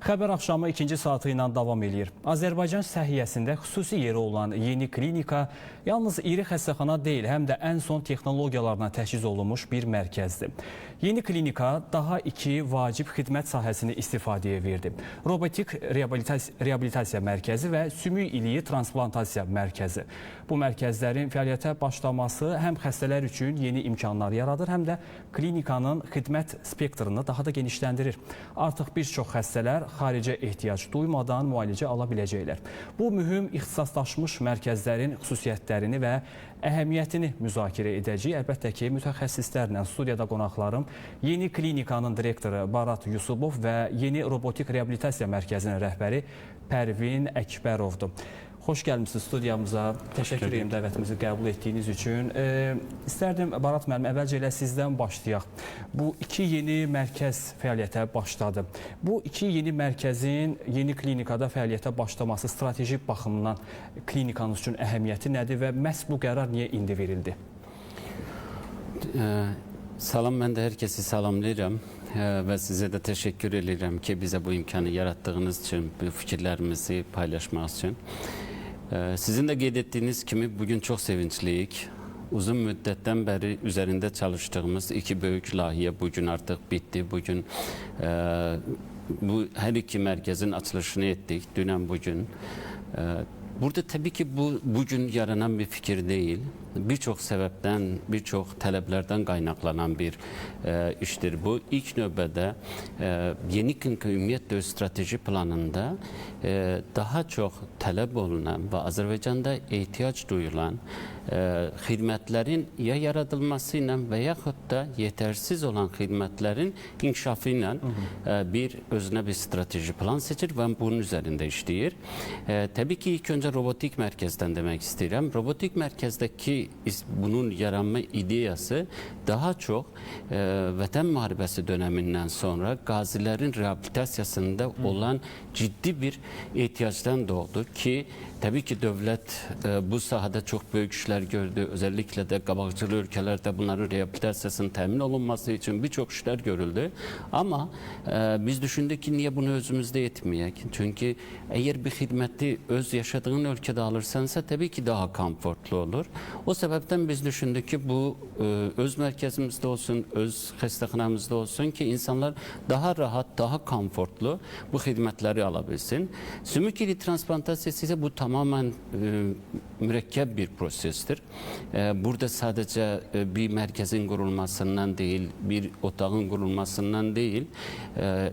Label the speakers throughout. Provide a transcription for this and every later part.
Speaker 1: Xəbər axşamı ikinci saatı ilə davam edir. Azərbaycan səhiyyəsində xüsusi yeri olan yeni klinika yalnız iri xəstəxana deyil, həm də ən son texnologiyalarla təchiz olunmuş bir mərkəzdir. Yeni klinika daha iki vacib xidmət sahəsini istifadəyə verdi. Robotik reabilitasiya mərkəzi və sümük iliyi transplantasiya mərkəzi. Bu mərkəzlərin fəaliyyətə başlaması həm xəstələr üçün yeni imkanlar yaradır, həm də klinikanın xidmət spektrını daha da genişləndirir. Artıq bir çox xəstələr xaricə ehtiyac duymadan müalicə ala biləcəklər. Bu mühüm ixtisaslaşmış mərkəzlərin xüsusiyyətlərini və əhəmiyyətini müzakirə edəcəyik. Əlbəttə ki, mütəxəssislərlə studiyada qonaqlarım yeni klinikanın direktoru Barat Yusubov və yeni robotik reabilitasiya mərkəzinin rəhbəri Pərvin Əkbərovdur. Xoş gəlmişsiniz studiyamıza. Təşəkkür edirəm dəvətimizi qəbul etdiyiniz üçün. İstərdim Barat müəllim, əvvəlcə elə sizdən başlayaq. Bu iki yeni mərkəz fəaliyyətə başladı. Bu iki yeni mərkəzin yeni klinikada fəaliyyətə başlaması strateji baxımdan klinikanız üçün əhəmiyyəti nədir və məhz bu qərar niyə indi verildi?
Speaker 2: Salam, mən də hər kəsi salamlayıram və sizə də təşəkkür edirəm ki, bizə bu imkanı yaratdığınız üçün, bu fikirlərimizi paylaşmaq üçün. Sizin də qeyd etdiyiniz kimi bugün çox sevincliyik. Uzun müddətdən bəri üzərində çalışdığımız iki böyük layihə bugün artıq bitdi. Bugün bu hər iki mərkəzin açılışını etdik, dünən bugün. Burada təbii ki, bugün yaranan bir fikir deyil. Bir çox səbəbdən, bir çox tələblərdən qaynaqlanan bir işdir bu. İlk növbədə yeni klinika ümumiyyətlə öz strateji planında daha çox tələb olunan və Azərbaycanda ehtiyac duyulan xidmətlərin ya yaradılması ilə və yaxud da yetərsiz olan xidmətlərin inkişafı ilə özünə bir strateji plan seçir və bunun üzərində işləyir. Təbii ki, ilk öncə robotik mərkəzdən demək istəyirəm. Robotik mərkəzdəki bunun yaranma ideyası daha çox Vətən müharibəsi dönəmindən sonra qazilərin reabilitasiyasında olan ciddi bir ehtiyacdan doğdu ki, təbii ki, dövlət bu sahədə çox böyük işlər gördü. Özellikle də qabaqcıl ölkələrdə bunların reabilitasiyasının təmin olunması üçün bir çox işlər görüldü. Amma biz düşündük ki, niyə bunu özümüzdə etməyək? Çünki əgər bir xidməti öz yaşadığın ölkədə alırsansa, təbii ki, daha komfortlu olur. O səbəbdən biz düşündük ki, bu öz mərkəzimizdə olsun, öz xəstəxanamızda olsun ki, insanlar daha rahat, daha komfortlu bu xidmətləri ala bilsin. Sümük iliyi transplantasiya isə bu tamamen mürəkkəb bir prosesdir. Burada sadəcə bir mərkəzin qurulmasından deyil, bir otağın qurulmasından deyil,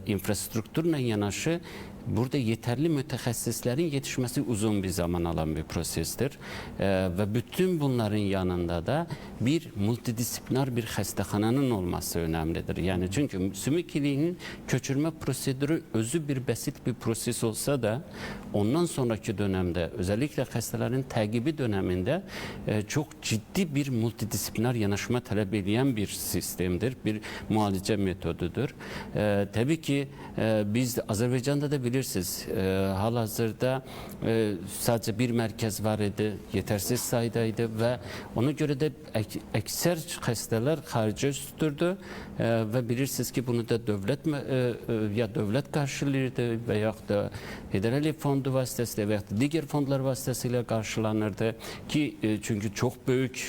Speaker 2: infrastrukturla yanaşı burada yeterli mütəxəssislərin yetişməsi uzun bir zaman alan bir prosesdir. Və bütün bunların yanında da bir multidisiplinar bir xəstəxananın olması önemlidir. Yani çünkü sümük iliyinin köçürmə prosedürü özü bir bəsit bir proses olsa da ondan sonraki dönemde özellikle xəstələrin təqibi döneminde çok ciddi bir multidisiplinar yanaşma tələb edən bir sistemdir, bir müalicə metodudur. Tabii ki biz Azərbaycanda da bilirsiniz, hal-hazırda sadəcə bir mərkəz var idi, yetərsiz sayıdaydı və ona görə də əksər xəstələr xaricə üstürdü və bilirsiniz ki, bunu da dövlət qarşılayırdı və yaxud da Federal Ev Fondu vasitəsilə və yaxud da digər fondlar vasitəsilə qarşılanırdı ki, çünki çox böyük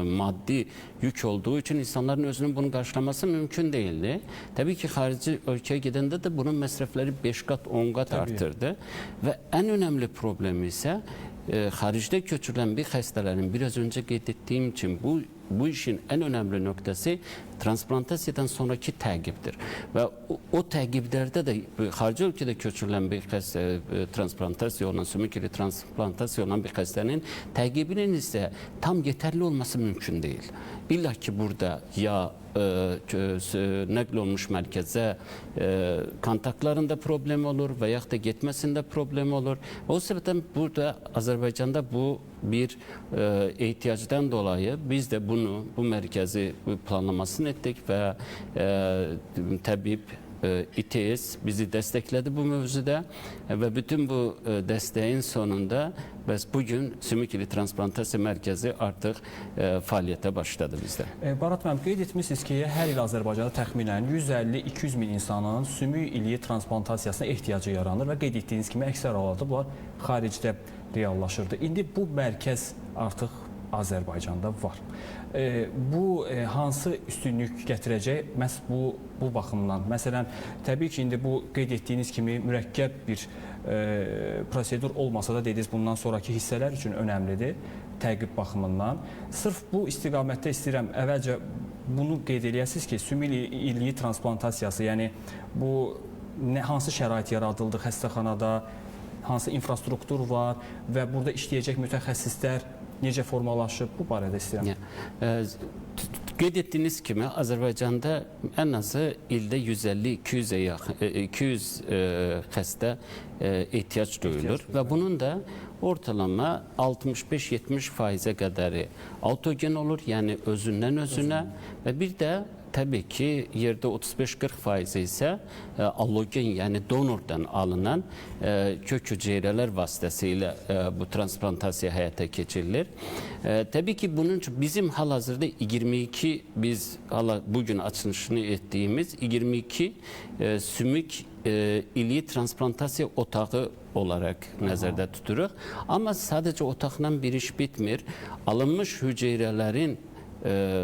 Speaker 2: maddi yük olduğu için insanların özünün bunu qarşılaması mümkün değildi. Tabii ki, xarici ölkəyə gedəndə də bunun məsrəfləri 5 qat, 10 qat artırdı və ən önəmli problemi isə xaricdə köçürülən bir xəstələrin biraz önce qeyd etdiyim için bu işin en önemli noktası transplantasiyadan sonraki təqibdir. Və o təqiblərdə də xarici ölkədə köçürülən bir transplantasiya olan, sümük iliyi transplantasiya olan bir xəstənin təqibinin isə tam yeterli olması mümkün değil. İlla ki burada ya nəql olmuş mərkəzə kontaktlarında problem olur və yaxud da getməsində problem olur. O səbəbdən burada Azərbaycanda bu bir ehtiyacdan dolayı biz de bu mərkəzi planlamasını etdik və təbib İTS bizi destekledi bu mövzuda ve bütün bu desteğin sonunda biz bugün sümük ili transplantasiya mərkəzi artıq fəaliyyətə başladı bizdə.
Speaker 1: Barat müəllim, qeyd etmişsiniz ki, hər il Azərbaycanda təxminən 150-200 min insanın sümük iliyi transplantasiyasına ehtiyacı yaranır və qeyd etdiyiniz kimi əksər hallarda bunlar xaricdə reallaşırdı. İndi bu mərkəz artıq Azərbaycanda var. Bu hansı üstünlük gətirəcək məhz bu baxımdan? Məsələn, təbii ki, indi bu qeyd etdiyiniz kimi mürəkkəb bir prosedur olmasa da dediniz bundan sonraki hissələr üçün önəmlidir təqib baxımından. Sırf bu istiqamətdə istəyirəm əvvəlcə bunu qeyd eləyəsiniz ki, sümük iliyi transplantasiyası, yəni bu hansı şərait yaradıldı xəstəxanada, hansı infrastruktur var və burada işləyəcək mütəxəssislər necə formalaşıb, bu barədə istəyirəm.
Speaker 2: Qeyd etdiyiniz kimi Azərbaycanda ən azı ildə 150-200 xəstə ehtiyac duyulur və bunun da ortalama 65-70%-ə qədəri autogen olur, yəni özündən özünə və bir də təbii ki, yerdə 35-40% isə allogen, yəni donordan alınan kök hüceyrələr vasitəsilə bu transplantasiya həyata keçirilir. Təbii ki, bunun üçün bizim hal-hazırda 22, biz bugün açılışını etdiyimiz 22 sümük iliyi transplantasiya otağı olaraq nəzərdə tuturuq. Amma sadəcə otaqla bir iş bitmir. Alınmış hüceyrələrin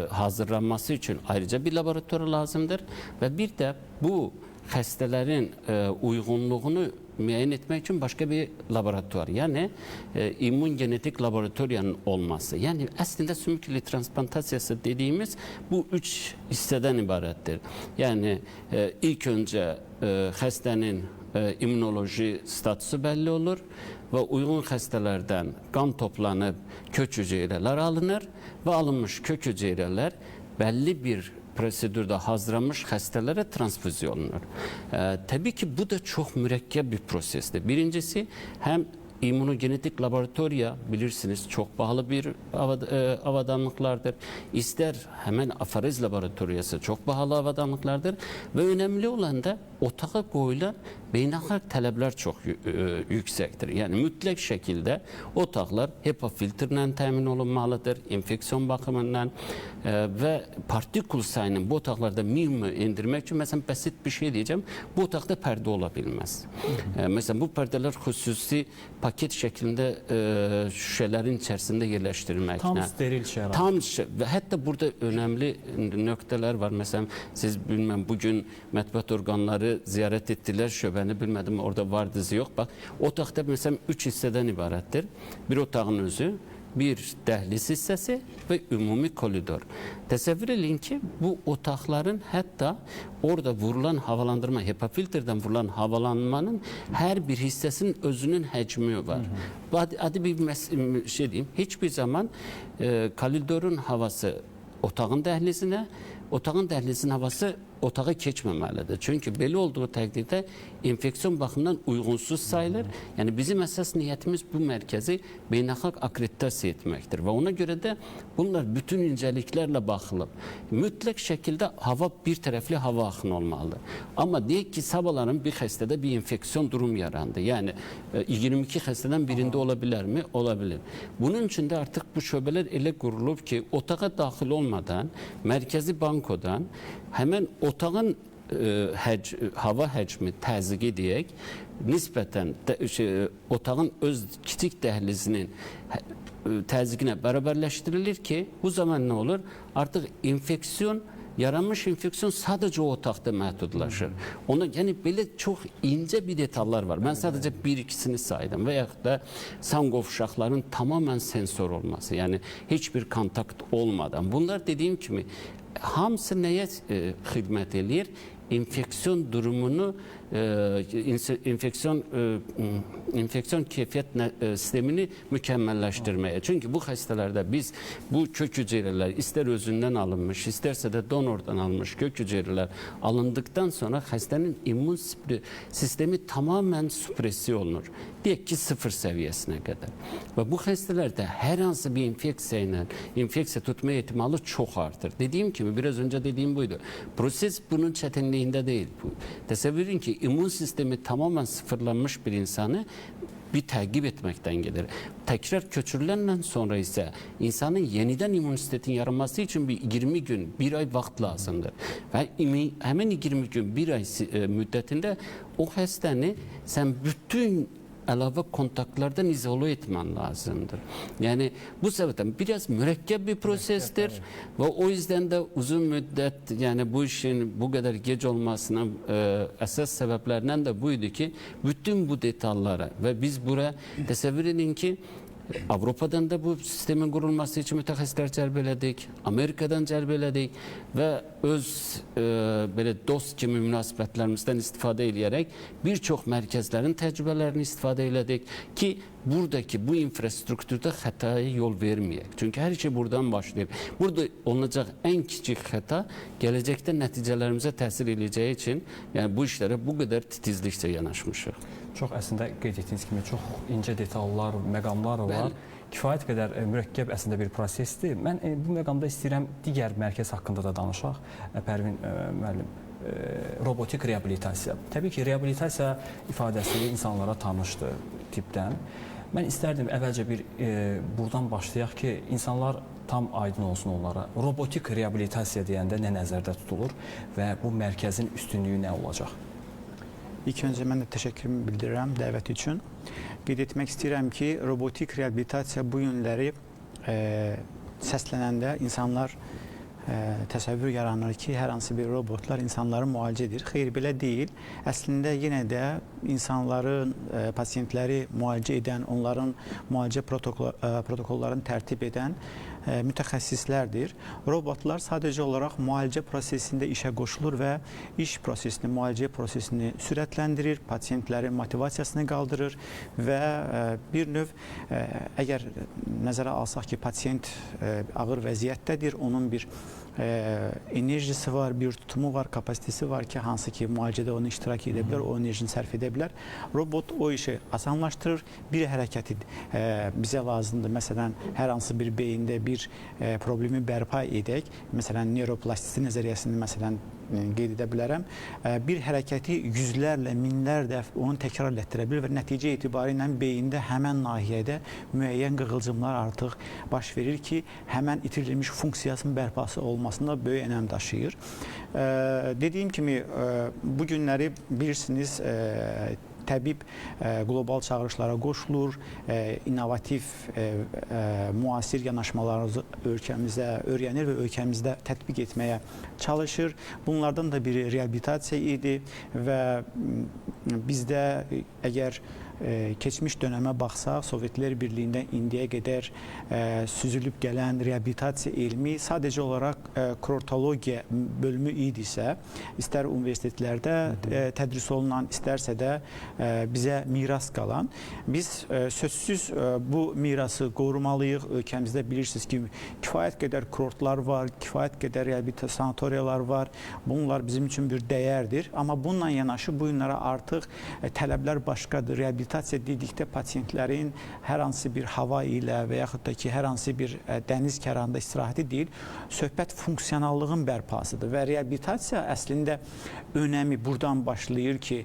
Speaker 2: hazırlanması üçün ayrıca bir laborator lazımdır və bir də bu xəstələrin uyğunluğunu müəyyən etmək üçün başqa bir laborator, yəni immun genetik laboratoriyanın olması. Yəni əslində sümük iliyi transplantasiyası dediyimiz bu 3 hissədən ibarətdir. Yəni ilk öncə xəstənin immunoloji statusu bəlli olur və uyğun xəstələrdən qan toplanıb kök hüceyrələr alınır və alınmış kök hüceyrələr bəlli bir prosedurda hazırlanmış xəstələrə transfüziya olunur. Təbii ki, bu da çox mürəkkəb bir prosesdir. Birincisi, həm immunogenetik laboratoriya bilirsiniz çox bahalı bir avadanlıqlardır. İstər həmən afariz laboratoriyası çox bahalı avadanlıqlardır və önəmli olan da otağa qoyulan beynəlxalq tələblər çox yüksəkdir. Yəni mütləq şəkildə otaqlar HEPA filtrlə təmin olunmalıdır, infeksiyon baxımından və partikul sayının bu otaqlarda minimumu endirmək üçün, məsələn, bəsit bir şey deyəcəm, bu otaqda pərdə ola bilməz. Məsələn, bu pərdələr xüsusi paket şəklində şüşələrin içərisində yerləşdirilməklə.
Speaker 1: Tam steril şərait.
Speaker 2: Və hətta burada önəmli nöqtələr var. Məsələn, siz bilməm, bugün mətbuat orqanları ziyarət etdilər şöbəni, bilmədim, orada vardızı yox. Bax, otaqda məsələn 3 hissədən ibarətdir. Bir otağın özü, bir dəhliz hissəsi və ümumi koridor. Təsəvvür edin ki, bu otaqların hətta orada vurulan havalandırma, HEPA filtrdən vurulan havalanmanın hər bir hissəsinin özünün həcmi var. Adi bir şey deyim, heç bir zaman koridorun havası otağın dəhlizinə, otağın dəhlizinin havası otağa keçməməlidir. Çünki belə olduğu təqdirdə infeksiyon baxımından uyğunsuz sayılır. Yəni bizim əsas niyyətimiz bu mərkəzi beynəlxalq akkreditasiya etməkdir və ona görə də bunlar bütün incəliklərlə baxılıb. Mütləq şəkildə hava bir tərəfli hava axını olmalıdır. Amma deyək ki, sabahların bir xəstədə bir infeksiyon durum yarandı. Yəni 22 xəstədən birində ola bilərmi? Ola bilir. Bunun üçün də artıq bu şöbələr elə qurulub ki, otağa daxil olmadan mərkəzi bankodan həmən otağın hava həcmi təzyiqi deyək, nisbətən otağın öz kiçik dəhlizinin təzyiqinə bərabərləşdirilir ki, bu zaman nə olur? Artıq yaranmış infeksiyon sadəcə o otaqda məhdudlaşır. Ona, yəni belə çox incə bir detallar var. Mən sadəcə bir-ikisini saydım və yaxud da san qovşaqların tamamən sensor olması, yəni heç bir kontakt olmadan. Bunlar dediyim kimi hamısı nəyə xidmət eləyir? İnfeksiyon durumunu enfeksiyon keyfiyyət sistemini mükemmelleştirmeye. Çünkü bu hastalerde biz bu kök hücreler ister özünden alınmış, isterse de donordan alınmış kök hücreler alındıktan sonra hastanın immün sistemi tamamen süpresiye olunur. Diyelim ki 0 seviyesine kadar. Ve bu hastalerde her hansı bir enfeksiya tutma ihtimali çok artır. Dediğim gibi biraz önce dediğim buydu. Proses bunun çetinliğinde değil. Təsəvvür ki immün sistemi tamamen sıfırlanmış bir insanı bir takip etmekten gelir. Tekrar köçürülenle sonra ise insanın yeniden immünitetin yaranması için bir 20 gün, 1 ay vaxt lazımdır. Ve hemen 20 gün, 1 ay müddetinde o hastanı sen bütün əlavə kontaktlardan izole etmen lazımdır. Yani bu sebepten biraz mürekkep bir prosestir ve o yüzden de uzun müddet yani bu işin bu kadar geç olmasının esas sebeplerinden de buydu ki bütün bu detaylara ve biz buraya təsəvvür edin ki Avrupa'dan da bu sistemin kurulması için mütehassisler celbeledik, Amerika'dan celbeledik ve öz böyle dost kimi münasibetlerimizden istifade edərək bir çox mərkəzlərin təcrübələrini istifade elədik ki buradaki bu infrastrukturda hataya yol vermeyek. Çünkü her şey buradan başlayır. Burada olacak en küçük hata gelecekte neticelerimize təsir edeceği için yani bu işlere bu kadar titizlikçe yanaşmışıq.
Speaker 1: Çox əslində qeyd etdiyiniz kimi çox incə detallar, məqamlar var. Kifayət qədər mürəkkəb əslində bir prosesdir. Mən bu məqamda istəyirəm digər mərkəz haqqında da danışaq. Pərvin müəllim, robotik reabilitasiya. Təbii ki, reabilitasiya ifadəsi insanlara tanışdır tipdən. Mən istərdim əvvəlcə bir buradan başlayaq ki, insanlar tam aydın olsun onlara. Robotik reabilitasiya deyəndə nə nəzərdə tutulur və bu mərkəzin üstünlüyü nə olacaq?
Speaker 3: İlk önce ben de teşekkürümü bildirirəm dəvət üçün. Qeyd etmək istəyirəm ki, robotik reabilitasiya bu günləri səslənəndə insanlar təsəvvür yaranır ki, hər hansı bir robotlar insanları müalicə edir. Xeyr, belə deyil. Əslində yenə də insanların, pasiyentləri müalicə edən, onların müalicə protokollarını tərtib edən mütəxəssislərdir. Robotlar sadəcə olaraq müalicə prosesində işə qoşulur və iş prosesini, müalicə prosesini sürətləndirir, pasiyentlərin motivasiyasını qaldırır və bir növ əgər nəzərə alsaq ki, pasiyent ağır vəziyyətdədir, onun bir enerjisi var, bir tutumu var, kapasitesi var ki, hansı ki müalicədə onu iştirak edə bilər, o enerjini sərf edə bilər. Robot o işi asanlaşdırır. Bir hərəkəti bizə lazımdır. Məsələn, hər hansı bir beyində bir problemi bərpa edək. Məsələn, neuroplastistik nəzəriyyəsini məsələn qeyd edə bilərəm. Bir hərəkəti yüzlərlə, minlərlə onu təkrar etdirə bilir və nəticə etibarilə beyində həmən nahiyədə müəyyən qığılcımlar artıq baş verir ki, həmən itirilmiş funksiyasının bərpası olmasında böyük önəm daşıyır. Dediyim kimi, bu günləri bilirsiniz, təbib qlobal çağırışlara qoşulur, innovativ, müasir yanaşmaları ölkəmizdə öyrənir və ölkəmizdə tətbiq etməyə çalışır. Bunlardan da biri reabilitasiya idi və bizdə əgər keçmiş dönəmə baxsaq, Sovetlər Birliyində indiyə qədər süzülüb gələn reabilitasiya elmi sadəcə olaraq kurortologiya bölümü idisə, istər universitetlərdə tədris olunan, istərsə də bizə miras qalan. Biz sözsüz bu mirası qorumalıyıq. Ölkəmizdə bilirsiniz ki, kifayət qədər kurortlar var, kifayət qədər reabilitasiya sanatoriyalar var. Bunlar bizim üçün bir dəyərdir. Amma bununla yanaşı bu günlərə artıq tələblər başqadır. Reabilitasiya dedikdə pasiyentlərin hər hansı bir hava ilə və yaxud da ki, hər hansı bir dəniz kərarında istirahəti deyil, söhbət funksionallığın bərpasıdır və reabilitasiya əslində önəmi buradan başlayır ki,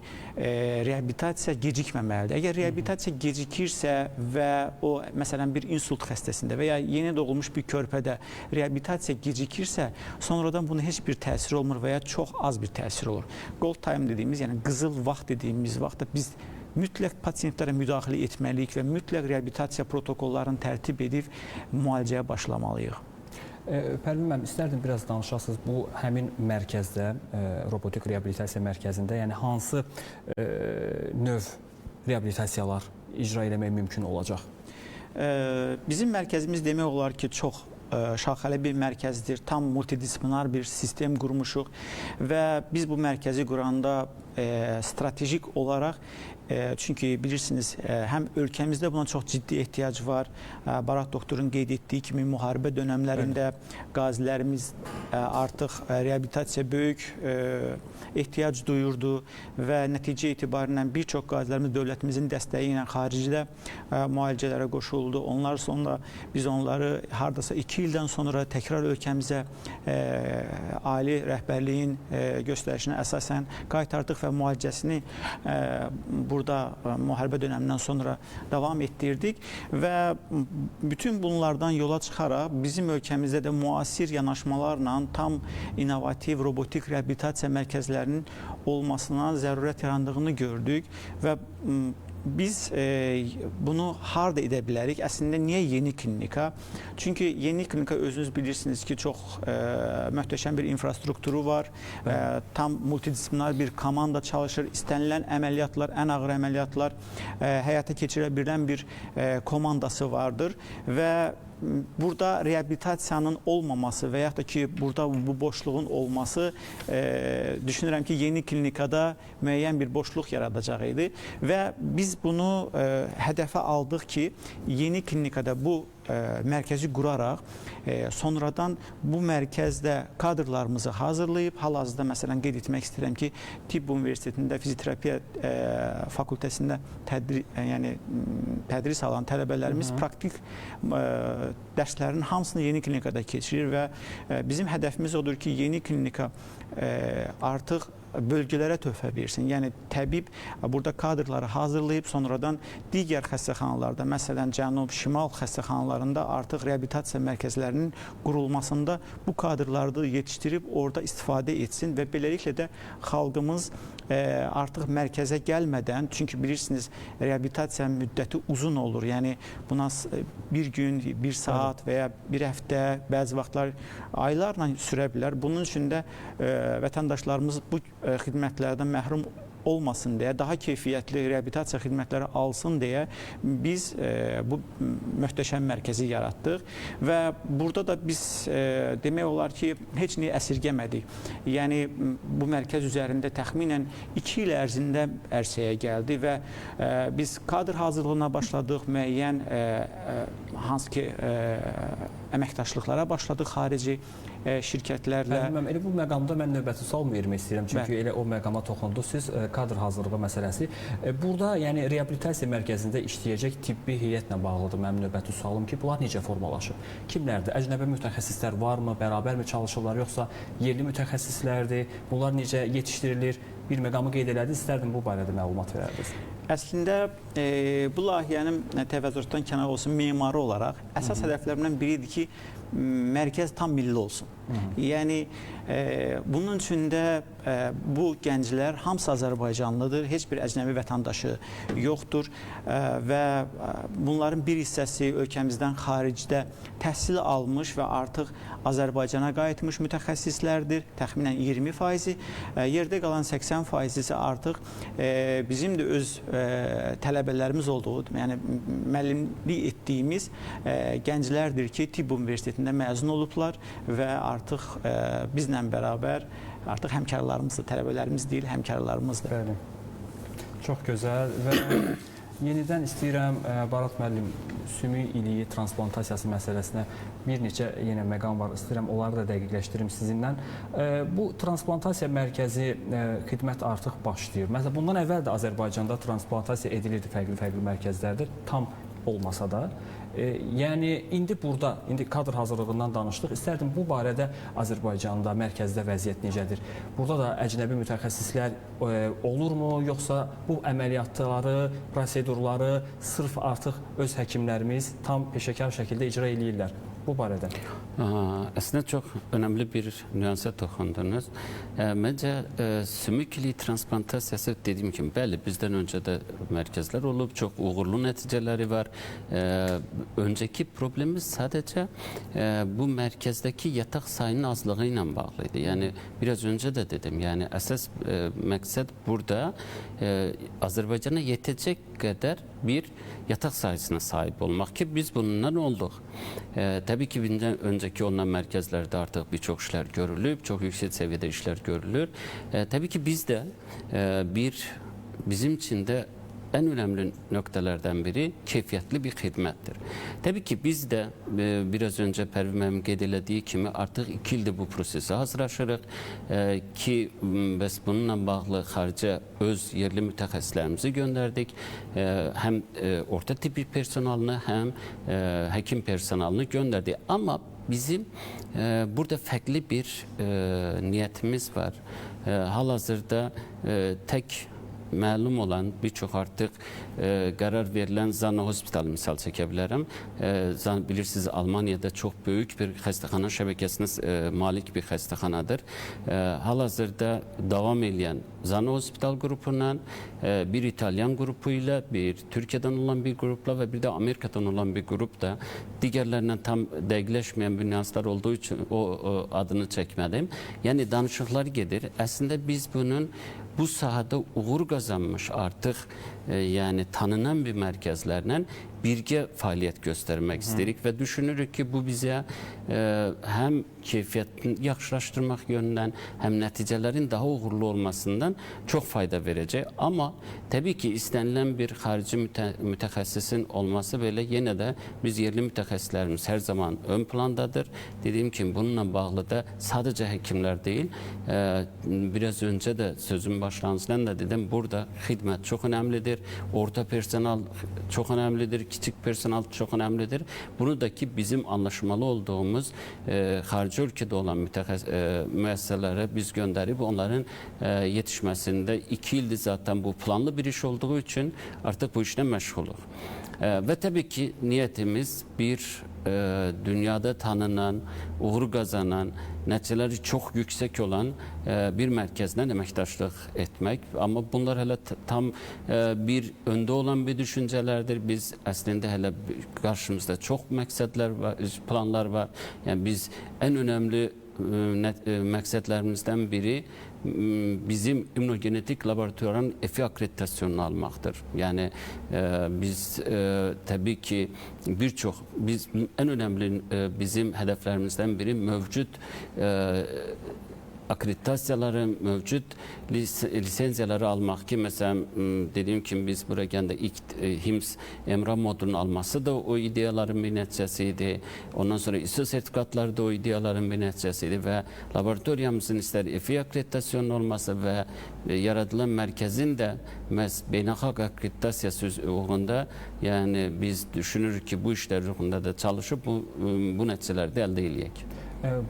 Speaker 3: reabilitasiya gecikməməlidir. Əgər reabilitasiya gecikirsə və o, məsələn, bir insult xəstəsində və ya yeni doğulmuş bir körpədə reabilitasiya gecikirsə, sonradan bunun heç bir təsiri olmur və ya çox az bir təsiri olur. Gold time dediyimiz, yəni qızıl vaxt dediyimiz vaxtda biz mütləq pasiyentlərə müdaxilə etməliyik və mütləq reabilitasiya protokollarını tərtib edib müalicəyə başlamalıyıq.
Speaker 1: Pərvin müəllim, istərdim biraz danışasınız bu həmin mərkəzdə, robotik reabilitasiya mərkəzində, yəni hansı növ reabilitasiyalar icra eləmək mümkün olacaq?
Speaker 3: Bizim mərkəzimiz demək olar ki, çox şaxəli bir mərkəzdir, tam multidisiplinar bir sistem qurmuşuq və biz bu mərkəzi quranda stratejik olaraq çünki bilirsiniz həm ölkəmizdə buna çox ciddi ehtiyac var. Barat doktorun qeyd etdiyi kimi müharibə dönəmlərində qazilərimiz artıq reabilitasiyaya böyük ehtiyac duyurdu və nəticə etibarilə bir çox qazilərimiz dövlətimizin dəstəyi ilə xaricdə müalicələrə qoşuldu. Onlar sonra biz onları hardasa 2 ildən sonra təkrar ölkəmizə ali rəhbərliyin göstərişinə əsasən qaytardıq və müalicəsini burada müharibə dönəmindən sonra davam etdirdik və bütün bunlardan yola çıxaraq bizim ölkəmizdə də müasir yanaşmalarla tam innovativ robotik reabilitasiya mərkəzlərinin olmasına zərurət yarandığını gördük və biz bunu harda edə bilərik? Əslində niyə yeni klinika? Çünki yeni klinika özünüz bilirsiniz ki, çox möhtəşəm bir infrastrukturu var. Tam multidisiplinar bir komanda çalışır. İstənilən əməliyyatlar, ən ağır əməliyyatlar həyata keçirə bilən bir komandası vardır və burada reabilitasiyanın olmaması və yaxud da ki, burada bu boşluğun olması düşünürəm ki, yeni klinikada müəyyən bir boşluq yaradacaq idi və biz bunu hədəfə aldıq ki, yeni klinikada bu mərkəzi quraraq sonradan bu mərkəzdə kadrlarımızı hazırlayıb, hal-hazırda məsələn qeyd etmək istəyirəm ki, Tibb Universitetində fizioterapiya fakültəsində tədris alan tələbələrimiz praktik dərslərin hamısını yeni klinikada keçirir və bizim hədəfimiz odur ki, yeni klinika artıq bölgələrə töhfə versin. Yəni təbib burada kadrları hazırlayıb sonradan digər xəstəxanalarda, məsələn Cənub-Şimal xəstəxanalarında artıq reabilitasiya mərkəzlərinin qurulmasında bu kadrları yetişdirib orada istifadə etsin və beləliklə də xalqımız artıq mərkəzə gəlmədən, çünki bilirsiniz reabilitasiya müddəti uzun olur. Yəni buna bir gün, bir saat və ya bir həftə, bəzi vaxtlar aylarla sürə bilər. Bunun üçün də vətəndaşlarımız bu xidmətlərdən məhrum olmasın deyə, daha keyfiyyətli reabilitasiya xidmətləri alsın deyə biz bu möhtəşəm mərkəzi yaratdıq və burada da biz demək olar ki, heç nəyi əsirgəmədik. Yəni bu mərkəz üzərində təxminən 2 il ərzində ərsəyə gəldi və biz kadr hazırlığına başladıq, müəyyən hansı ki əməkdaşlıqlara başladıq xarici şirkətlərlə.
Speaker 1: Elə bu məqamda mən növbəti sual vermək istəyirəm, çünki elə o məqama toxundu. Siz kadr hazırlığı məsələsi. Burada yəni reabilitasiya mərkəzində işləyəcək tibbi heyətlə bağlıdır mənim növbəti sualım ki, bunlar necə formalaşır? Kimlərdir? Əcnəbi mütəxəssislər varmı? Bərabərmi çalışırlar, yoxsa yerli mütəxəssislərdir? Bunlar necə yetişdirilir? Bir məqamı qeyd elədiniz, istərdim bu barədə məlumat verərdiniz. Əslində
Speaker 3: bu layihənin təvəzzüratdan kənar olsun, memarı olaraq əsas hədəflərindən biridir ki, mərkəz tam milli olsun. Yəni bunun üçün də bu gənclər hamısı Azərbaycanlıdır, heç bir əcnəbi vətəndaşı yoxdur və bunların bir hissəsi ölkəmizdən xaricdə təhsil almış və artıq Azərbaycana qayıtmış mütəxəssislərdir, təxminən 20%, yerdə qalan 80% isə artıq bizim də öz tələbələrimiz olduğu, yəni müəllimlik etdiyimiz gənclərdir ki, Tibb Universitetində məzun olublar və artıq bizlə bərabər artıq həmkarlarımızdır, tələbələrimiz deyil, həmkarlarımızdır.
Speaker 1: Bəli. Çox gözəl və yenidən istəyirəm Barat müəllim, sümük iliyi transplantasiyası məsələsinə bir neçə yenə məqam var, istəyirəm onları da dəqiqləşdirim sizinlə. Bu transplantasiya mərkəzi xidmət artıq başlayır. Məsələn, bundan əvvəl də Azərbaycanda transplantasiya edilirdi fərqli mərkəzlərdir, tam olmasa da. Yəni indi burada, indi kadr hazırlığından danışdıq. İstərdim bu barədə Azərbaycanda, mərkəzdə vəziyyət necədir? Burada da əcnəbi mütəxəssislər olurmu, yoxsa bu əməliyyatları, prosedurları sırf artıq öz həkimlərimiz tam peşəkar şəkildə icra eləyirlər? Bu barədə.
Speaker 2: Əslində çox önəmli bir nüansa toxundunuz. Məncə sümük iliyi transplantasiya dediyim kimi, bəli, bizdən öncə də mərkəzlər olub, çox uğurlu nəticələri var. önceki problemimiz sadece bu merkezdeki yatak sayının azlığıyla bağlıydı. Yani biraz önce de dedim, yani esas maksat burada Azerbaycan'a yetecek kadar bir yatak sayısına sahip olmak ki biz bundan olduk. Tabii ki bizden önceki olan merkezlerde artık birçok işler görülüp çok yüksek seviyede işler görülür. Tabii ki biz de bizim için de en önemli noktalardan biri keyfiyetli bir hizmettir. Tabii ki biz de biraz önce Pervin Hanım qeyd elədiyi kimi artıq 2 ildir bu prosese hazırlaşırıq ki biz bununla bağlı xarici öz yerli mütəxəssislərimizi göndərdik. Həm orta tibbi personalını, həm həkim personalını göndərdik. Amma bizim burada fərqli bir niyetimiz var. Hal-hazırda tek məlum olan birçok artıq qərar verilən Zana Hospital misal çəkə bilərəm. Bilirsiniz, Almaniyada çox böyük bir xəstəxana şəbəkəsinə malik bir xəstəxanadır. Hal-hazırda davam edən Zana Hospital qrupundan, bir İtalyan qrupu ilə, bir Türkiyədən olan bir qrupla və bir də Amerikadan olan bir qrup da digərlərindən tam dəqiqləşməyən bir nüanslar olduğu üçün o adını çəkmədim. Yəni danışıqlar gedir. Əslində biz bunun bu sahada uğur kazanmış artık yani tanınan bir merkezlerle birgə fəaliyyət göstərmək istəyirik və düşünürük ki, bu bizə həm keyfiyyətini yaxşılaşdırmaq yönündən, həm nəticələrin daha uğurlu olmasından çox fayda verəcək. Amma təbii ki, istənilən bir xarici mütəxəssisin olması belə yenə də biz yerli mütəxəssislərimiz hər zaman ön plandadır. Dediyim kimi, bununla bağlı da sadəcə həkimlər deyil, biraz öncə də sözün başlanğıcından da dedim, burada xidmət çox önəmlidir, orta personal çox önəmlidir, kiçik personal çok önemlidir. Bunu da ki bizim anlaşmalı olduğumuz xarici ülkede olan müesseselere biz gönderip onların yetişmesinde 2 ildir zaten bu planlı bir iş olduğu için artık bu işle meşguluk. Ve tabii ki niyetimiz bir dünyada tanınan, uğur kazanan, nəticələri çok yüksek olan bir merkezden emektaşlık etmek. Ama bunlar hele tam bir önde olan bir düşüncelerdir. Biz aslında hele karşımızda çok məqsədlər var, planlar var. Yani biz en önemli məqsədlərimizdən biri bizim immunogenetik laboratuvarın EFI akreditasyonunu almaktır. Yani biz tabii ki biz en önemli bizim hedeflerimizden biri mevcut akreditasiyaları, mevcut lisenziyaları almak ki mesela dediğim gibi biz buraya geldi ilk HIMSS EMRA modunun alması da o ideyaların bir neticesiydi. Ondan sonra ISO sertifikatları da o ideyaların bir neticesiydi ve laboratuvarımızın ister EFI akreditasyonu olması ve yaratılan merkezin de beynəlxalq akreditasiyası uğrunda yani biz düşünürük ki bu işler uğrunda da çalışıp bu neticeleri elde edəcəyik.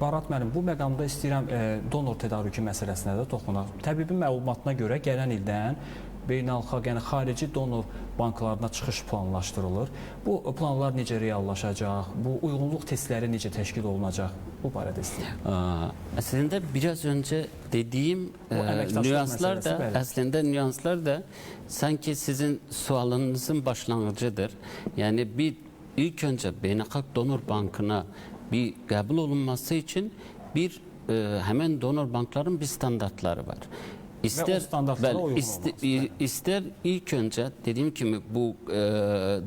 Speaker 1: Barat müəllim, bu məqamda istəyirəm donor tədarükü məsələsinə də toxunaq. Təbibin məlumatına görə gələn ildən beynəlxalq, yəni xarici donor banklarına çıxış planlaşdırılır. Bu planlar necə reallaşacaq? Bu uyğunluq testləri necə təşkil olunacaq? Bu barədə istəyirəm.
Speaker 2: Aslında biraz önce dediğim nüanslar da sanki sizin sualınızın başlangıcıdır. Yani ilk önce beynəlxalq donor bankına bir kabul olunması için hemen donor bankların bir standartları var. İster ilk önce dediğim gibi bu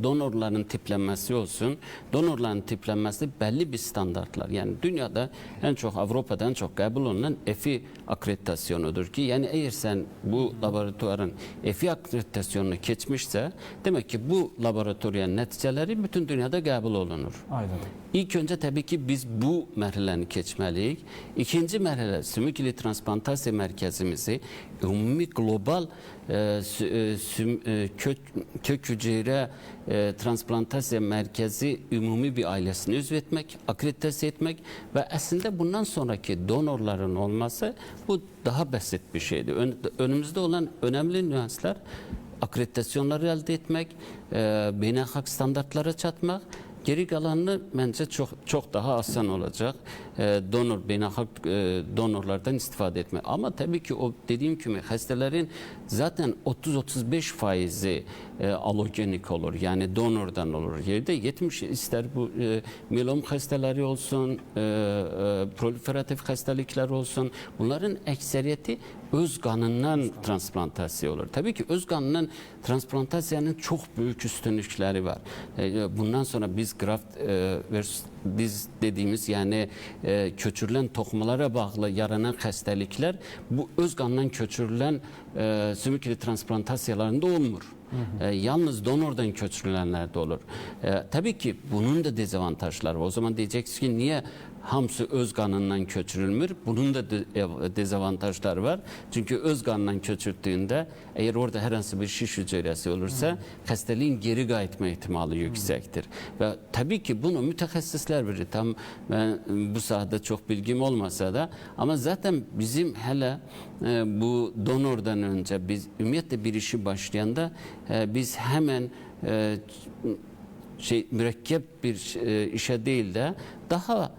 Speaker 2: donorların tiplenmesi olsun. Donorların tiplenmesi belli bir standartlar. Yani dünyada en çok Avrupa'da en çok kabul olunan EFI akreditasyonudur ki yani eğer sen bu laboratuvarın EFI akreditasyonunu geçmişse demek ki bu laboratuvarın neticeleri bütün dünyada kabul olunur.
Speaker 1: Aynen.
Speaker 2: İlk önce tabii ki biz bu mərhələni keçməliyik. İkinci mərhələ sümük ili transplantasiya mərkəzimizi ümumi global kök hüceyrə transplantasiya mərkəzi ümumi bir ailesini üzv etmek, akreditasiya etmek ve aslında bundan sonraki donorların olması bu daha basit bir şeydi. Önümüzde olan önemli nüanslar akreditasyonları elde etmek, beynəlxalq standartlara çatmak. Geri kalanını bence çok daha asan olacak. Beynəlxalq donorlardan istifade etmek. Ama tabii ki o dediğim gibi hastaların zaten 30-35% alogenik olur. Yani donordan olur. Yerde 70 ister bu miyelom hastaları olsun, proliferatif hastalıklar olsun. Bunların ekseriyeti öz kanından transplantasiya olur. Tabii ki öz kanından transplantasiyanın çok büyük üstünlükleri var. Bundan sonra biz graft biz dediğimiz yani köçürülen toxumalara bağlı yaranan hastalıklar bu öz kanından köçürülen sümükli transplantasiyalarında olmur. Yalnız donordan köçürülenlerde olur. Tabii ki bunun da dezavantajları var. O zaman diyeceksiniz ki niye hamısı öz kanından köçürülmür? Bunun da dezavantajları var. Çünkü öz kanından köçürttüğünde eğer orada herhangi bir şiş hücresi olursa hastalığın geri qayıtma ihtimali yüksektir. Ve tabii ki bunu mütehassisler bilir. Tam ben bu sahada çok bilgim olmasa da ama zaten bizim hele bu donordan önce biz ümumiyyətlə bir işi başlayanda biz hemen mürekkep bir işe değil de daha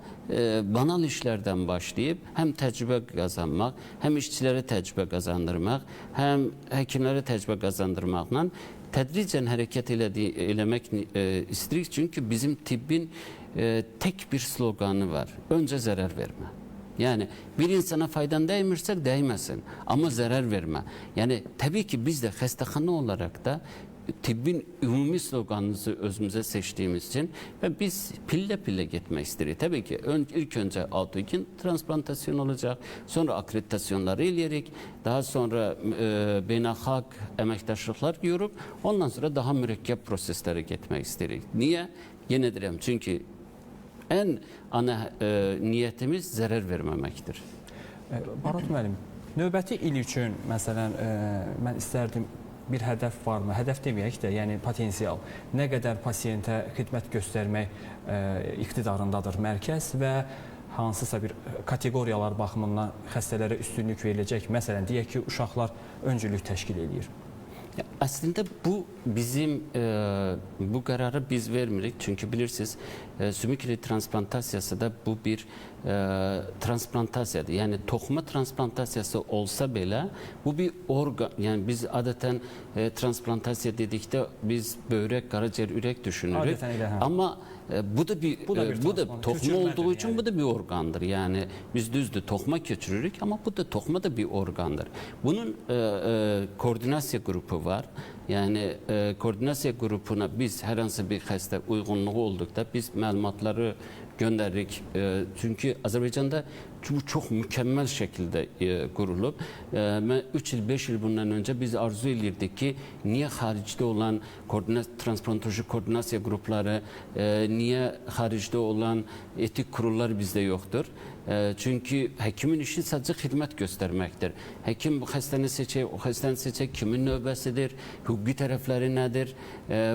Speaker 2: banal işlerden başlayıp hem tecrübe kazanmak, hem işçilere tecrübe kazandırmak, hem hekimlere tecrübe kazandırmakla tedricen hareket eləmək istirik. Çünkü bizim tibbin tek bir sloganı var. Önce zarar verme. Yani bir insana faydan değmirse değmesin ama zarar verme. Yani tabii ki biz de hastahane olarak da tibbin ümumi sloganımızı özümüze seçtiğimiz için ve biz pille pille gitmek isteriz. Tabii ki ilk önce autogen transplantasyon olacak, sonra akreditasyonları eləyərək, daha sonra beynəlxalq əməkdaşlıqlar görüp ondan sonra daha mürekkep proseslere gitmek isteriz. Niye? Yine deyirəm, çünkü en ana niyetimiz zarar vermemektir.
Speaker 1: Barat müəllim, növbəti il üçün məsələn mən istərdim bir hədəf varmı? Hədəf deməyək də, yəni potensial. Nə qədər pasiyentə xidmət göstərmək iqtidarındadır mərkəz və hansısa bir kateqoriyalar baxımından xəstələrə üstünlük veriləcək. Məsələn, deyək ki, uşaqlar öncülük təşkil edir.
Speaker 2: Aslında bu bizim bu kararı biz vermirik. Çünkü bilirsiniz sümükli transplantasiyası da bu bir transplantasyadır. Yani toxuma transplantasiyası olsa bile bu bir organ. Yani biz adeten transplantasiya dedikdə biz börək, qaraciğer, ürək düşünürük. Ama bu da toxuma olduğu için yani. Bu da bir organdır. Yani biz düzdür toxuma köçürürük ama bu da toxuma da bir organdır. Bunun koordinasiya grubu var. Yani koordinasiya grubuna biz her hansı bir xəstə uyğunluğu olduqda biz məlumatları gönderirik. Çünkü Azerbaycan'da bu çok mükemmel şekilde kurulup 3 yıl 5 yıl bundan önce biz arzu edildik ki niye haricde olan transplantoloji koordinasya grupları niye haricde olan etik kurullar bizde yoktur. Çünkü hekimin işi sadece hizmet göstermektir. Hekim bu hastanı seçecek, o hastanı seçecek, kimin növbəsidir, hukuki tarafları nedir?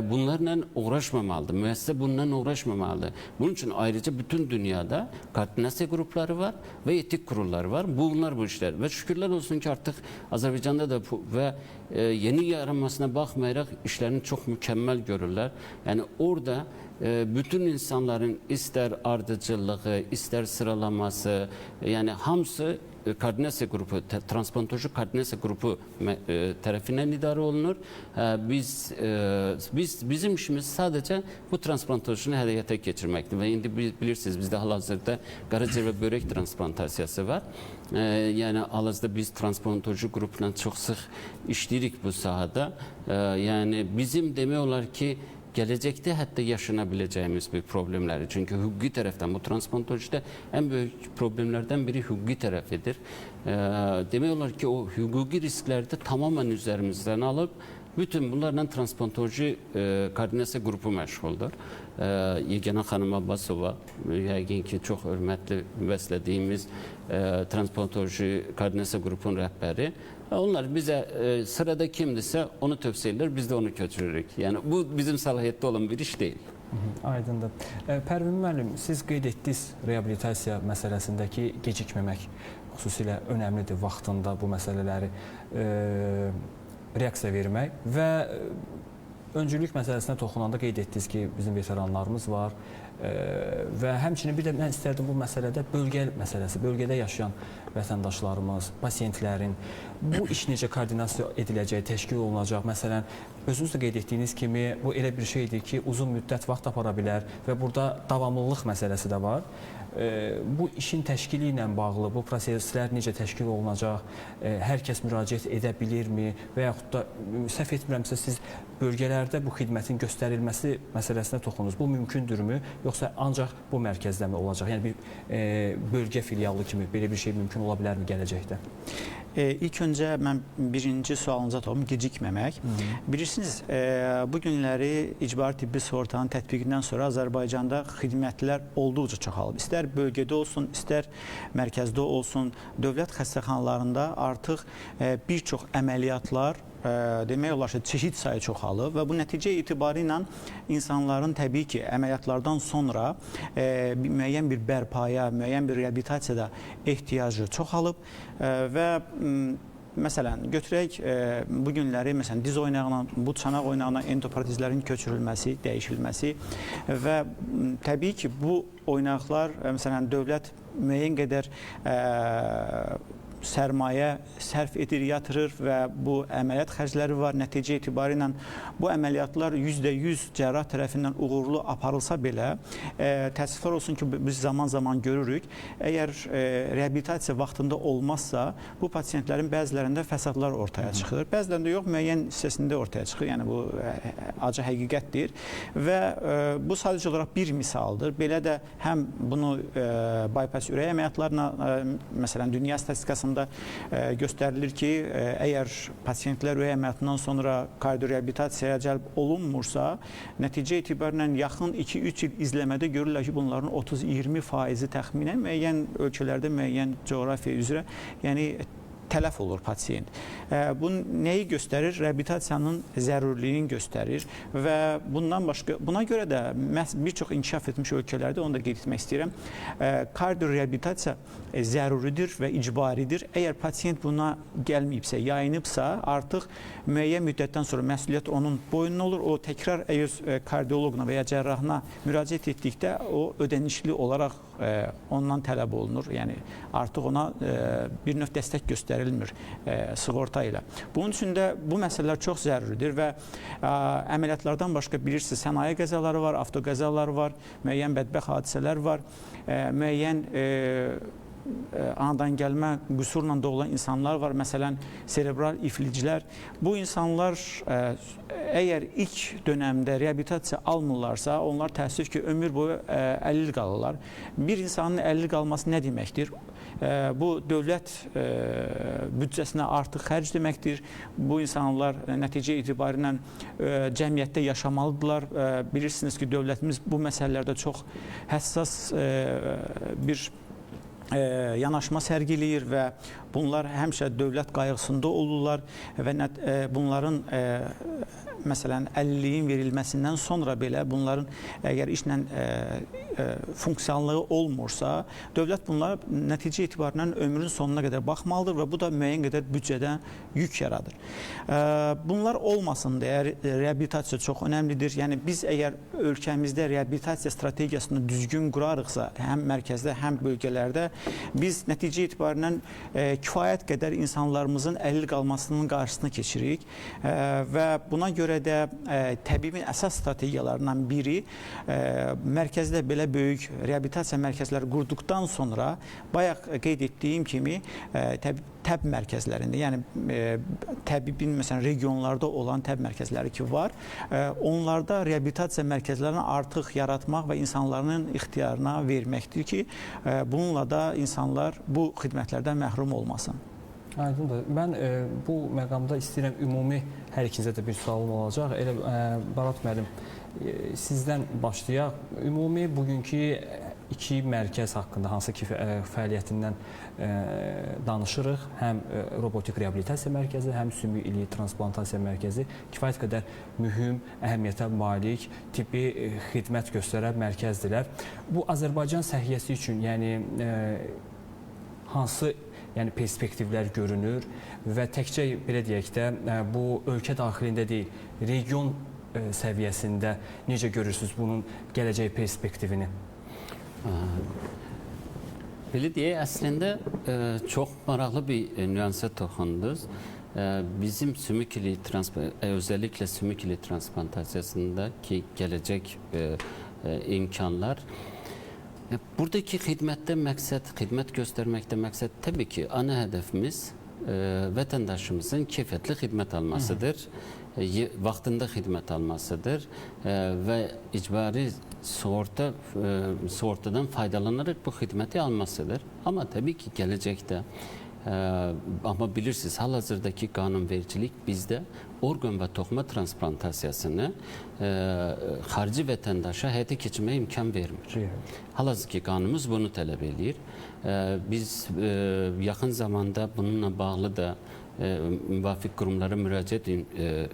Speaker 2: Bunlarla uğraşmamalıdır. Müessese bundan uğraşmamalıdır. Bunun için ayrıca bütün dünyada koordinasya grupları var ve etik kurulları var. Bunlar bu işler. Ve şükürler olsun ki artık Azerbaycan'da da ve yeni yaranmasına bakmayarak işlerini çok mükemmel görürler. Yani orada bütün insanların ister ardıcılığı, ister sıralaması, yani hamısı koordinasiya grubu, transplantoloji koordinasiya grubu tarafından idare olunur. Bizim işimiz sadece bu transplantolojini həyata geçirmektir. Ve indi bilirsiniz bizde hal-hazırda qaraciğer ve börek transplantasiyası var. Yani hal-hazırda biz transplantoloji grubuyla çok sık işləyirik bu sahada. Yani bizim demək olar ki gelecekte hatta yaşanabileceğimiz bir problemleri. Çünkü hukuki taraftan bu transplantolojide en büyük problemlerden biri hukuki tarafıdır. Demiyorlar ki o hukuki risklerde tamamen üzerimizden alıp bütün bunlarla transplantoloji koordinasiya grubu məşğuldur. Yegana xanım Abbasova, yəqin ki çox hörmətli bəslədiyimiz transplantoloji koordinasiya qrupunun rəhbəri. Onlar bize sırada kimdirse onu tövsiye eder, biz de onu köçürürük. Yani bu bizim salahiyette olan bir iş değil.
Speaker 1: Aydındır. Pərvin müəllim, siz qeyd etdiniz reabilitasiya məsələsindəki gecikməmək xüsusilə önəmlidir vaxtında bu məsələləri reaksiya vermək və öncülük məsələsinə toxunanda qeyd etdiniz ki, bizim veteranlarımız var və həmçinin bir də mən istərdim bu məsələdə bölgə məsələsi, bölgədə yaşayan vətəndaşlarımız, pasiyentlərin bu iş necə koordinasiya ediləcək, təşkil olunacaq, məsələn, özünüz də qeyd etdiyiniz kimi bu elə bir şeydir ki, uzun müddət vaxt apara bilər və burada davamlılıq məsələsi də var. Bu işin təşkili ilə bağlı, bu proseslər necə təşkil olunacaq, hər kəs müraciət edə bilirmi və yaxud da səhv etmirəmsə siz bölgələrdə bu xidmətin göstərilməsi məsələsinə toxunuz. Bu mümkündürmü, yoxsa ancaq bu mərkəzdə mi olacaq? Yəni bir bölgə filialı kimi belə bir şey mümkün ola bilərmi gələcəkdə?
Speaker 3: İlk öncə mən birinci sualınıza toxunum, gecikməmək. Bilirsiniz, bu günləri icbari tibbi sığortanın tətbiqindən sonra Azərbaycanda xidmətlər olduqca çoxalıb. İstər bölgədə olsun, istər mərkəzdə olsun, dövlət xəstəxanalarında artıq bir çox əməliyyatlar demək olar ki, çeşid sayı çoxalıb və bu nəticə etibarı ilə insanların təbii ki, əməliyyatlardan sonra müəyyən bir bərpaya, müəyyən bir reabilitasiyada ehtiyacı çoxalıb və məsələn, götürək bu günləri məsələn diz oynağına, bu çanaq oynağına endoprotezlərin köçürülməsi, dəyişilməsi və təbii ki, bu oynaqlar məsələn dövlət müəyyən qədər sərmayə sərf edir, yatırır və bu əməliyyat xərcləri var. Nəticə etibarı ilə bu əməliyyatlar %100 cərrah tərəfindən uğurlu aparılsa belə, təəssüflər olsun ki, biz zaman-zaman görürük. Əgər reabilitasiya vaxtında olmazsa, bu pasiyentlərin bəzilərində fəsadlar ortaya çıxır. Bəzilərində yox, müəyyən hissəsində ortaya çıxır. Yəni bu acı həqiqətdir və bu sadəcə olaraq bir misaldır. Belə də həm bunu bypass ürək əməliyyatlarına, məsələn, dünya statistikasında göstərilir ki, əgər pasiyentlər ürək əməliyyatından sonra kardioreabilitasiyaya cəlb olunmursa, nəticə etibarən yaxın 2-3 il izləmədə görürlər ki, bunların 30-20% təxminən müəyyən ölkələrdə, müəyyən coğrafiya üzrə, yəni tələf olur pasiyent. Bu nəyi göstərir? Reabilitasiyanın zərurliyini göstərir və bundan başqa, buna görə də bir çox inkişaf etmiş ölkələrdə, onu da qeyd etmək istəyirəm, kardioreabilitasiya zəruridir və icbaridir. Əgər pasiyent buna gəlməyibsə, yayınıbsa, artıq müəyyən müddətdən sonra məsuliyyət onun boynuna olur. O təkrar əgər kardioloquna və ya cərrahına müraciət etdikdə o ödənişli olaraq ondan tələb olunur. Yəni artıq ona bir növ dəstək göstərilmir sığorta ilə. Bunun üçün də bu məsələlər çox zəruridir və əməliyyatlardan başqa bilirsiniz, sənaye qəzaları var, avtoqəzalar var, müəyyən bədbəxt hadisələr var, müəyyən anadan gəlmə qüsurla doğulan insanlar var. Məsələn, serebral iflicilər. Bu insanlar əgər ilk dönəmdə reabilitasiya almırlarsa, onlar təəssüf ki, ömür boyu 50 il qalırlar. Bir insanın 50 il qalması nə deməkdir? Bu dövlət büdcəsinə artıq xərc deməkdir. Bu insanlar nəticə etibarı ilə cəmiyyətdə yaşamalıdırlar. Bilirsiniz ki, dövlətimiz bu məsələlərdə çox həssas bir yanaşma sərgiləyir və bunlar həmişə dövlət qayğısında olurlar və bunların məsələn 50-liyin verilməsindən sonra belə bunların əgər işlə funksiyonallığı olmursa, dövlət bunlar nəticə etibarından ömrün sonuna qədər baxmalıdır və bu da müəyyən qədər büdcədən yük yaradır. Bunlar olmasın deyə reabilitasiya çox önəmlidir. Yəni biz əgər ölkəmizdə reabilitasiya strategiyasını düzgün qurarıqsa, həm mərkəzdə, həm bölgələrdə biz nəticə etibarından kifayət qədər insanlarımızın 50 qalmasının qarşısına keçirik və buna görə də təbibin əsas strategiyalarından biri mərkəzdə belə böyük reabilitasiya mərkəzləri qurduqdan sonra bayaq qeyd etdiyim kimi təb mərkəzlərində, yəni təbibin məsələn regionlarda olan təb mərkəzləri ki var, onlarda reabilitasiya mərkəzlərini artıq yaratmaq və insanların ixtiyarına verməkdir ki, bununla da insanlar bu xidmətlərdən məhrum olmasın.
Speaker 1: Aydındır. Mən bu məqamda istəyirəm ümumi hər ikinizə də bir sualım olacaq. Elə Barat müəllim, sizdən başlayaq. Ümumi bugünkü iki mərkəz haqqında hansı ki fəaliyyətindən danışırıq. Həm robotik reabilitasiya mərkəzi, həm sümük ili transplantasiya mərkəzi kifayət qədər mühüm, əhəmiyyətə malik tibbi xidmət göstərən mərkəzdirlər. Bu Azərbaycan səhiyyəsi üçün yəni hansı perspektivlər görünür və təkcə belə deyək də bu ölkə daxilində deyil, region səviyyəsində necə görürsünüz bunun gələcək perspektivini?
Speaker 2: Belə deyək, əslində çox maraqlı bir nüansa toxundunuz. bizim özellikle sümük ili transplantasyasındaki gelecek imkanlar, buradaki hizmet göstermekte maksat tabii ki ana hedefimiz vatandaşımızın keyfiyetli hizmet almasıdır. Vaktinde hizmet almasıdır ve icbari sigortadan faydalanarak bu hizmeti almasıdır. Ama tabii ki gelecekte ama bilirsiniz halihazırdaki kanunvericilik bizde organ ve toxuma transplantasyasını xarici vətəndaşa həyata keçirməyə imkan vermir. Hal-hazırki qanunumuz bunu tələb edir. Biz yaxın zamanda bununla bağlı da müvafiq qurumlara müraciət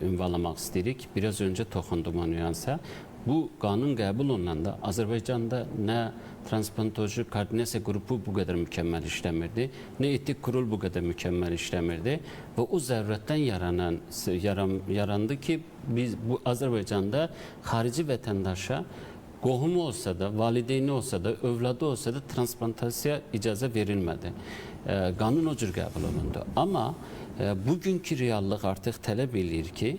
Speaker 2: ünvanlamaq istəyirik. Biraz öncə toxundum o nüansa. Bu qanun qəbul olunanda Azərbaycanda nə transplantoloji koordinasiya qrupu bu qədər mükəmməl işləmirdi, nə etik kurul bu qədər mükəmməl işləmirdi və o zərurətdən yarandı ki, biz bu Azərbaycanda xarici vətəndaşa qohumu olsa da, valideyni olsa da, övladı olsa da transplantasiya icazə verilmədi. Qanun o cür qəbul olundu. Amma bugünkü reallıq artıq tələb edir ki,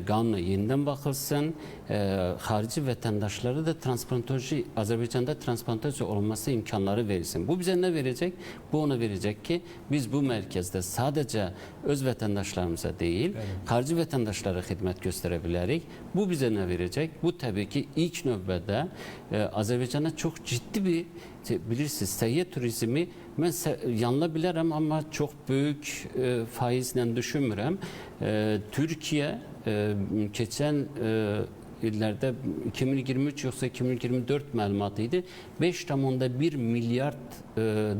Speaker 2: qanuna yenidən baxılsın, xarici vətəndaşlara da Azərbaycanda transplantasiya olunması imkanları verilsin. Bu bizə nə verəcək? Bu ona verəcək ki, biz bu mərkəzdə sadəcə öz vətəndaşlarımıza deyil, xarici vətəndaşlara xidmət göstərə bilərik. Bu bizə nə verəcək? Bu təbii ki, ilk növbədə Azərbaycana çox ciddi bir, bilirsiniz, səhiyyə turizmi mən yanıla bilərəm, amma çox böyük faizlə düşünmürəm. Türkiyə keçən illərdə 2023 yoxsa 2024 məlumatı idi. 5,1 milyard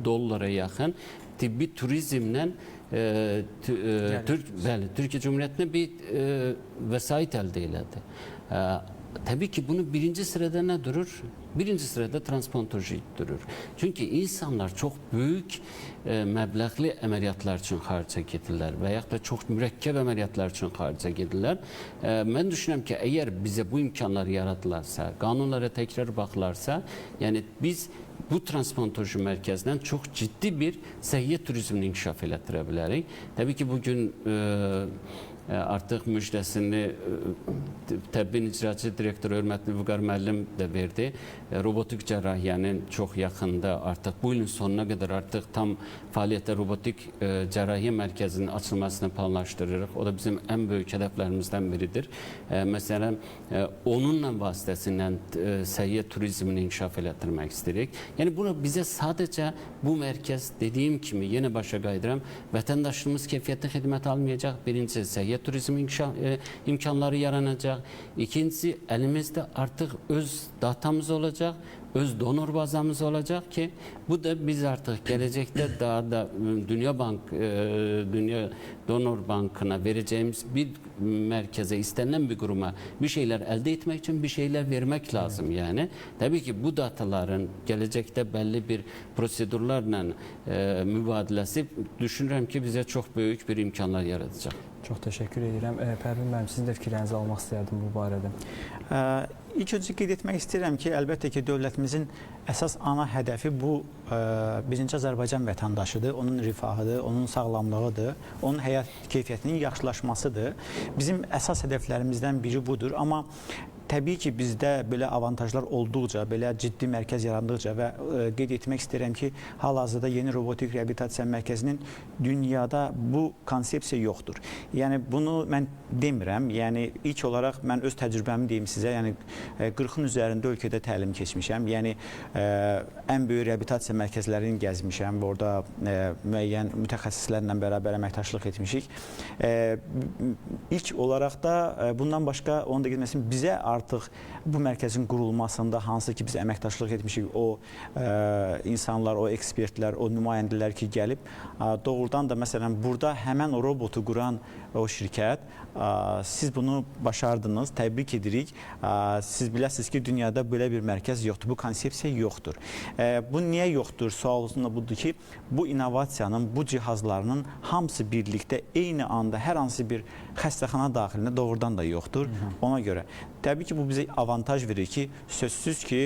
Speaker 2: dollara yaxın tibbi turizmlə Türkiyə Cumhuriyyətinə bir vəsait əldə elədi. Tabii ki bunu birinci sırada ne durur? Birinci sırada transplantoloji durur. Çünkü insanlar çok büyük məbləğli əməliyyatlar üçün xarica gedirlər və yaxud da çox mürəkkəb əməliyyatlar üçün xarica gedirlər. Mən düşünürəm ki, əgər bizə bu imkanlar yaradılarsa, qanunlara təkrar baxılarsa, yəni biz bu transplantoloji mərkəzindən çox ciddi bir səhiyyə turizmini inkişaf elətdirə bilərik. Təbii ki, bugün artıq müjdəsini Təbbin İcraçı Direktoru hörmətli Vüqar müəllim də verdi. Robotik cərrahiyyənin çox yaxında artıq bu ilin sonuna qədər artıq tam fəaliyyətdə robotik cərrahiyyə mərkəzinin açılmasını planlaşdırırıq. O da bizim ən böyük hədəflərimizdən biridir. Məsələn, onunla vasitəsilə səhiyyə turizmini inkişaf elətdirmək istəyirik. Yəni buna bizə sadəcə bu mərkəz dediyim kimi yenə başa qayıdıram. Vətəndaşımız keyfiyyətli xidmət almayacaq. Birincisi səhiyyə turizm imkanları yaranacaq. İkincisi elimizde artık öz datamız olacak, öz donor bazamız olacak ki bu da biz artık gelecekte daha da Dünya Donor Bankı'na vereceğimiz bir merkeze, istenilen bir kuruma bir şeyler elde etmek için bir şeyler vermek lazım yani. Tabii ki bu dataların gelecekte belli bir prosedürlerle mübadilesi düşünürüm ki bize çok büyük bir imkanlar yaratacak.
Speaker 1: Çox təşəkkür edirəm. Pərvin müəllim, sizin də fikirlərinizi almaq istərdim bu barədə.
Speaker 3: İlk öncə qeyd etmək istəyirəm ki, əlbəttə ki, dövlətimizin əsas ana hədəfi bu birinci Azərbaycan vətəndaşıdır, onun rifahıdır, onun sağlamlığıdır, onun həyat keyfiyyətinin yaxşılaşmasıdır. Bizim əsas hədəflərimizdən biri budur, amma təbii ki, bizdə belə avantajlar olduqca, belə ciddi mərkəz yarandıqca və qeyd etmək istəyirəm ki, hal-hazırda yeni robotik reabilitasiya mərkəzinin dünyada bu konsepsiya yoxdur. Yəni bunu mən demirəm. Yəni ilk olaraq mən öz təcrübəmi deyim sizə. Yəni 40-ın üzərində ölkədə təlim keçmişəm. Yəni ən böyük reabilitasiya mərkəzlərini gəzmişəm. Orada müəyyən mütəxəssislərlə bərabər əməkdaşlıq etmişik. İlk olaraq da bundan başqa onu da qeyd bizə artıq bu mərkəzin qurulmasında hansı ki biz əməkdaşlıq etmişik, o insanlar, o ekspertlər, o nümayəndələr ki gəlib, doğrudan da məsələn burada həmən o robotu quran o şirkət, siz bunu başardınız, təbrik edirik. Siz biləsiniz ki, dünyada belə bir mərkəz yoxdur, bu konsepsiya yoxdur. Bu niyə yoxdur? Sualınız budur ki, bu innovasiyanın, bu cihazlarının hamısı birlikdə eyni anda hər hansı bir xəstəxana daxilində doğrudan da yoxdur. Ona görə təbii ki, bu bizə avantaj verir ki, sözsüz ki,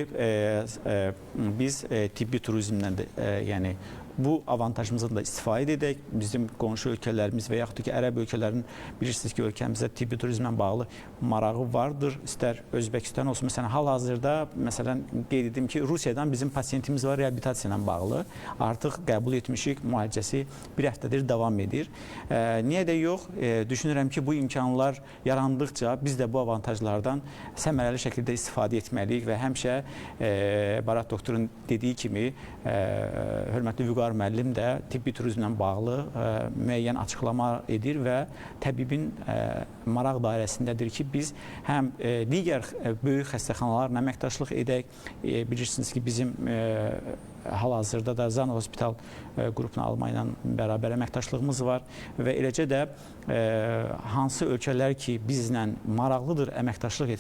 Speaker 3: biz tibbi turizmlə yəni bu avantajımızdan da istifadə edək. Bizim qonşu ölkələrimiz və yaxud da ki, ərəb ölkələrinin bilirsiniz ki, ölkəmizdə tibbi turizmlə bağlı marağı vardır. İstər Özbəkistan olsun. Məsələn, hal-hazırda məsələn qeyd edim ki, Rusiyadan bizim pasiyentimiz var reabilitasiya ilə bağlı. Artıq qəbul etmişik, müalicəsi bir həftədir davam edir. Niyə də yox? Düşünürəm ki, bu imkanlar yarandıqca biz də bu avantajlardan səmərəli şəkildə istifadə etməliyik və həmişə Barat doktorun dediyi kimi hörmətli Vüqar müəllim də tibbi turizmlə bağlı müəyyən açıqlama edir və təbibin maraq dairəsindədir ki, biz həm digər böyük xəstəxanalarla əməkdaşlıq edək. Bilirsiniz ki, bizim hal-hazırda da Zan Hospital qrupuna Almanya ilə bərabər əməkdaşlığımız var və eləcə də hansı ölkələr ki, bizlə maraqlıdır əməkdaşlıq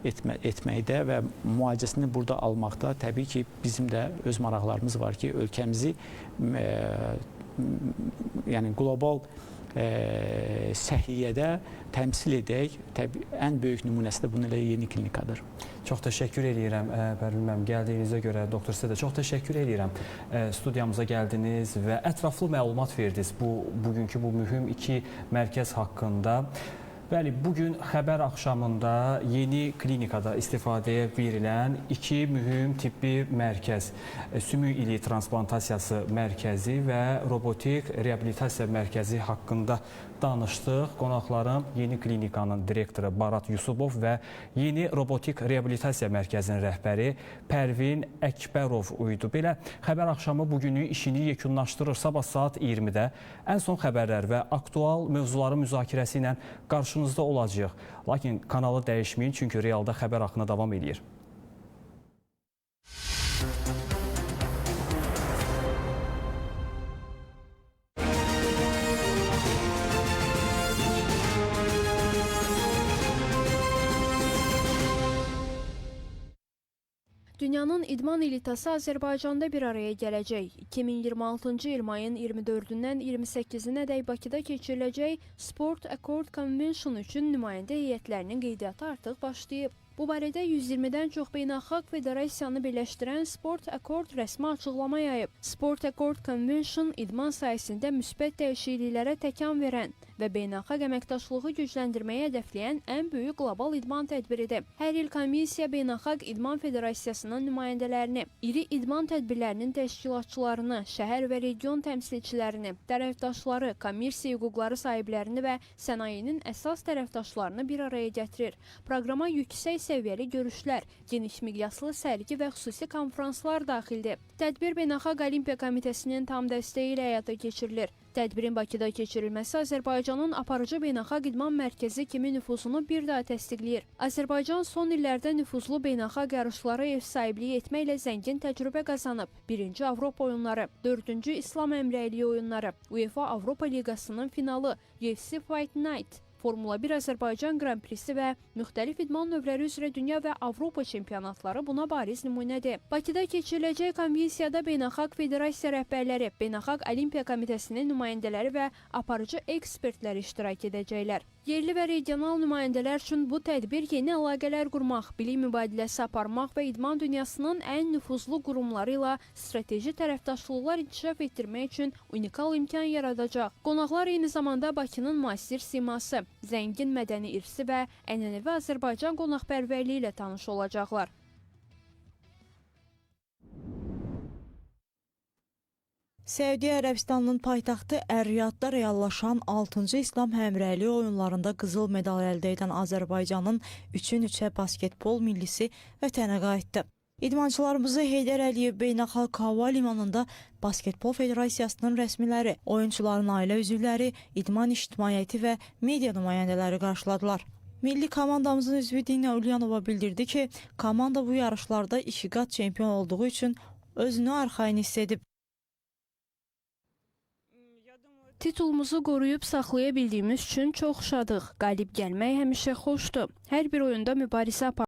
Speaker 3: etməkdə və müalicəsini burada almaqda təbii ki, bizim də öz maraqlarımız var ki, ölkəmizi yəni qlobal səhiyyədə təmsil edək. Ən böyük nümunəsi də bunun elə yeni klinikadır.
Speaker 1: Çox təşəkkür edirəm Pərvin müəllim, gəldiyinizə görə doktor sizə də çox təşəkkür edirəm. Studiyamıza gəldiniz və ətraflı məlumat verdiniz bugünkü bu mühüm iki mərkəz haqqında. Bəli, bugün xəbər axşamında yeni klinikada istifadəyə verilən iki mühüm tibbi mərkəz, sümük ili transplantasiya mərkəzi və robotik reabilitasiya mərkəzi haqqında danışdıq. Qonaqlarım yeni klinikanın direktoru Barat Yusubov və yeni robotik reabilitasiya mərkəzinin rəhbəri Pərvin Əkbərov uydu. Belə xəbər axşamı bugünü işini yekunlaşdırır. Sabah saat 20-də ən son xəbərlər və aktual mövzuların müzakirəsi ilə qarşınızda olacaq. Lakin kanalı dəyişməyin, çünki realda xəbər axını davam edir.
Speaker 4: Dünyanın idman elitası Azərbaycanda bir araya gələcək. 2026-cı il mayın 24-dən 28-ədək Bakıda keçiriləcək Sport Accord Convention üçün nümayəndə heyətlərinin qeydiyyatı artıq başlayıb. Bu barədə 120-dən çox beynəlxalq federasiyanı birləşdirən Sport Accord rəsmi açıqlama yayıb. Sport Accord Convention idman sayəsində müsbət dəyişikliklərə təkan verən və beynəlxalq əməkdaşlığı gücləndirməyə hədəfləyən ən böyük qlobal idman tədbiridir. Hər il komissiya Beynəlxalq İdman Federasiyasının nümayəndələrini, iri idman tədbirlərinin təşkilatçılarını, şəhər və region təmsilçilərini, tərəfdaşları, kommersiya hüquqları sahiblərini və sənayenin əsas tərəfdaşlarını bir araya gətirir. Proqrama yüksək səviyyəli görüşlər, geniş miqyaslı sərgi və xüsusi konferanslar daxildir. Tədbir Beynəlxalq Olimpiya Komitəsinin tam dəstəyi ilə həyata keçirilir. Tədbirin Bakıda keçirilməsi Azərbaycanın aparıcı beynəlxalq idman mərkəzi kimi nüfuzunu bir daha təsdiqləyir. Azərbaycan son illərdə nüfuzlu beynəlxalq yarışlara ev sahibliyi etməklə zəngin təcrübə qazanıb. 1-ci Avropa oyunları, 4-cü İslam Əmrəyliyi oyunları, UEFA Avropa Liqasının finalı, UFC Fight Night, Formula 1 Azərbaycan Grand Prix'si və müxtəlif idman növləri üzrə dünya və Avropa çempionatları buna bariz nümunədir. Bakıda keçiriləcək konvensiyada beynəlxalq federasiya rəhbərləri, Beynəlxalq Olimpiya Komitəsinin nümayəndələri və aparıcı ekspertlər iştirak edəcəklər. Yerli və regional nümayəndələr üçün bu tədbir yeni əlaqələr qurmaq, bilik mübadiləsi aparmaq və idman dünyasının ən nüfuzlu qurumları ilə strateji tərəfdaşlıqlar inkişaf etdirmək üçün unikal imkan yaradacaq. Qonaqlar eyni zamanda Bakının müasir siması, zəngin mədəni irsi və ənənəvi Azərbaycan qonaqpərvərliyi ilə tanış olacaqlar.
Speaker 5: Səudiyyə Ərəbistanının paytaxtı Ər-Riyadda reallaşan 6-cı İslam Həmrəyliyi oyunlarında qızıl medal əldə edən Azərbaycanın 3-3 basketbol millisi vətənə qayıtdı. İdmançılarımızı Heydər Əliyev Beynəlxalq Hava Limanında Basketbol Federasiyasının rəsmiləri, oyunçuların ailə üzvləri, idman ictimaiyyəti və media nümayəndələri qarşıladılar. Milli komandamızın üzvü Dina Ulyanova bildirdi ki, komanda bu yarışlarda 2 qat çempion olduğu üçün özünü arxayın hiss edib.
Speaker 4: Titulumuzu qoruyub saxlaya bildiyimiz üçün çox şadıq. Qalib gəlmək həmişə xoşdur. Hər bir oyunda mübarizə aparır.